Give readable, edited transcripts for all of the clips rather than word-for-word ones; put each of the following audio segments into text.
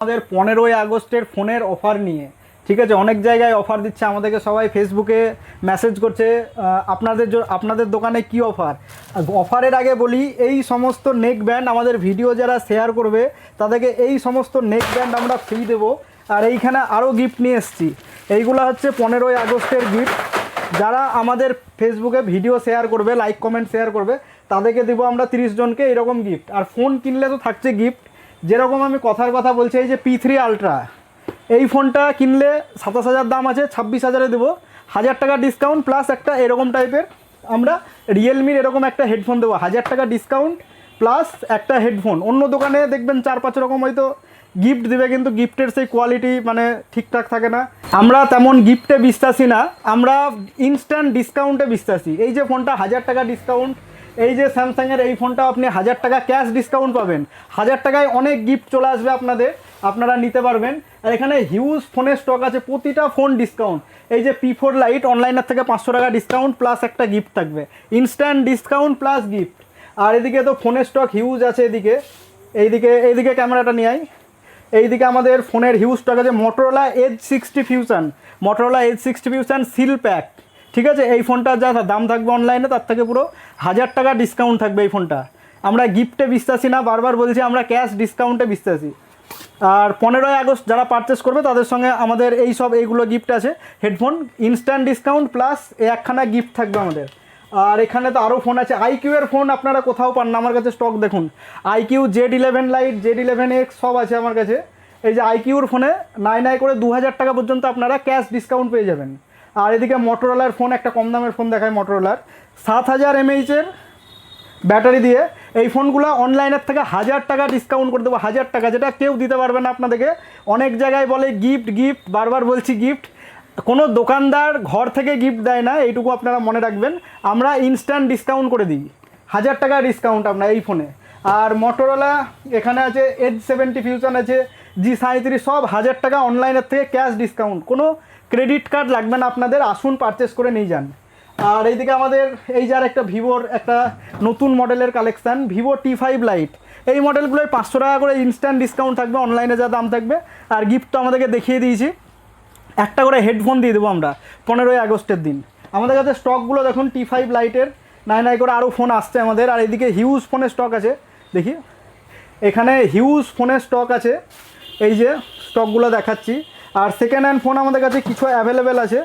আমাদের 15ই আগস্টের ফোনের অফার নিয়ে, ঠিক আছে, অনেক জায়গায় অফার দিচ্ছে, আমাদেরকে সবাই ফেসবুকে মেসেজ করছে আপনাদের দোকানে কি অফার। অফারের আগে বলি, এই সমস্ত নেক ব্যান্ড আমাদের ভিডিও যারা শেয়ার করবে তাদেরকে এই সমস্ত নেক ব্যান্ড আমরা ফ্রি দেবো। আর এইখানে আরও গিফট নিয়ে এসেছি, এইগুলো হচ্ছে 15ই আগস্টের গিফট। যারা আমাদের ফেসবুকে ভিডিও শেয়ার করবে, লাইক কমেন্ট শেয়ার করবে, তাদেরকে দেবো আমরা 30 জনকে এরকম গিফট। আর ফোন কিনলে তো থাকছে গিফট, যেরকম আমি কথার কথা বলছি, এই যে P3 আলট্রা, এই ফোনটা কিনলে 27,000 দাম আছে, 26,000-এ দেবো, 1,000 টাকা ডিসকাউন্ট প্লাস একটা এরকম টাইপের আমরা রিয়েলমির এরকম একটা হেডফোন দেবো, 1,000 টাকা ডিসকাউন্ট প্লাস একটা হেডফোন। অন্য দোকানে দেখবেন 4-5 রকম হয়তো গিফট দেবে, কিন্তু গিফটের সেই কোয়ালিটি মানে ঠিকঠাক থাকে না। আমরা তেমন গিফটে বিশ্বাসী না, আমরা ইনস্ট্যান্ট ডিসকাউন্টে বিশ্বাসী। এই যে ফোনটা 1,000 টাকা ডিসকাউন্ট, এই যে স্যামসাংয়ের এই ফোনটা আপনি 1,000 টাকা ক্যাশ ডিসকাউন্ট পাবেন, 1,000 টাকায় অনেক গিফট চলে আসবে আপনাদের, আপনারা নিতে পারবেন। আর এখানে হিউজ ফোনের স্টক আছে, প্রতিটা ফোন ডিসকাউন্ট। এই যে P4 লাইট অনলাইনের থেকে 500 টাকা ডিসকাউন্ট প্লাস একটা গিফট থাকবে, ইনস্ট্যান্ট ডিসকাউন্ট প্লাস গিফট। আর এদিকে তো ফোনের স্টক হিউজ আছে, এইদিকে ক্যামেরাটা নিয়ে আয়, এইদিকে আমাদের ফোনের হিউজ স্টক আছে। Motorola Edge 60 fusion seal pack, ঠিক আছে, এই ফোনটা যা দাম থাকবে অনলাইনে তার থেকে পুরো 1,000 টাকা ডিসকাউন্ট থাকবে এই ফোনটা। আমরা গিফটে বিশ্বাসী না, বারবার বলছি, আমরা ক্যাশ ডিসকাউন্টে বিশ্বাসী। আর 15ই আগস্ট যারা পারচেস করবে তাদের সঙ্গে আমাদের এইগুলো গিফট আছে, হেডফোন ইনস্ট্যান্ট ডিসকাউন্ট প্লাস একখানা গিফট থাকবে আমাদের। আর এখানে তো আরও ফোন আছে, IQ এর ফোন আপনারা কোথাও পান না, আমার কাছে স্টক দেখুন, IQ Z11 লাইট, Z11X সব আছে আমার কাছে। এই যে IQর ফোনে নাই করে 2,000 টাকা পর্যন্ত আপনারা ক্যাশ ডিসকাউন্ট পেয়ে যাবেন। আর এদিকে Motorolaর ফোন, একটা কম দামের ফোন দেখায়, Motorolaর 7,000 mAh ব্যাটারি দিয়ে এই ফোনগুলো অনলাইনের থেকে 1,000 টাকা ডিসকাউন্ট করে দেবো, 1,000 টাকা, যেটা কেউ দিতে পারবে না আপনাদেরকে। অনেক জায়গায় বলে গিফট, বারবার বলছি গিফট, কোনো দোকানদার ঘর থেকে গিফট দেয় না, এইটুকু আপনারা মনে রাখবেন। আমরা ইনস্ট্যান্ট ডিসকাউন্ট করে দিই, 1,000 টাকা ডিসকাউন্ট আপনার এই ফোনে। আর Motorola এখানে আছে Edge 70 ফিউশন আছে, G37, সব 1,000 টাকা অনলাইনের থেকে ক্যাশ ডিসকাউন্ট, কোনো ক্রেডিট কার্ড লাগবে না আপনাদের, আসুন পারচেস করে নিয়ে যান। আর এইদিকে আমাদের এই যার একটা ভিভোর একটা নতুন মডেলের কালেকশান, Vivo T5 লাইট, এই মডেলগুলোয় 500 টাকা করে ইনস্ট্যান্ট ডিসকাউন্ট থাকবে, অনলাইনে যা দাম থাকবে। আর গিফট তো আমাদেরকে দেখিয়ে দিয়েছি, একটা করে হেডফোন দিয়ে দেবো আমরা 15ই আগস্টের দিন। আমাদের কাছে স্টকগুলো দেখুন, T5 লাইটের নাই করে আরও ফোন আসছে আমাদের। আর এদিকে হিউজ ফোনের স্টক আছে, দেখি এখানে হিউজ ফোনের স্টক আছে, এই যে স্টকগুলো দেখাচ্ছি। আর সেকেন্ড হ্যান্ড ফোন আমাদের কাছে কিছু অ্যাভেলেবেল আছে।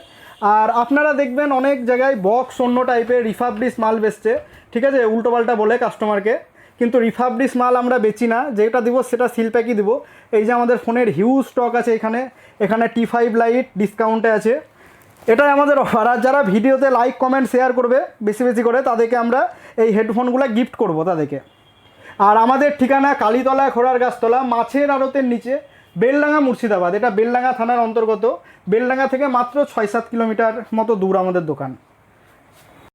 আর আপনারা দেখবেন অনেক জায়গায় বক্স অন্য টাইপের রিফাবলিশ মাল বেচছে, ঠিক আছে, উল্টোপাল্টা বলে কাস্টমারকে, কিন্তু রিফাবলিশ মাল আমরা বেচি না, যেটা দিব সেটা সিল প্যাকই দিব। এই যে আমাদের ফোনের হিউজ স্টক আছে এখানে T5 লাইট ডিসকাউন্টে আছে, এটাই আমাদের অফার। আর যারা ভিডিওতে লাইক কমেন্ট শেয়ার করবে বেশি করে, তাদেরকে আমরা এই হেডফোনগুলো গিফট করব তাদেরকে। আর আমাদের ঠিকানা কালীতলা, খোড়ার গাছতলা, মাছের আড়তের নিচে, বেলডাঙ্গা, মুর্শিদাবাদ। এটা বেলডাঙ্গা থানার অন্তর্গত, বেলডাঙ্গা থেকে মাত্র 6-7 কিলোমিটার মতো দূর আমাদের দোকান।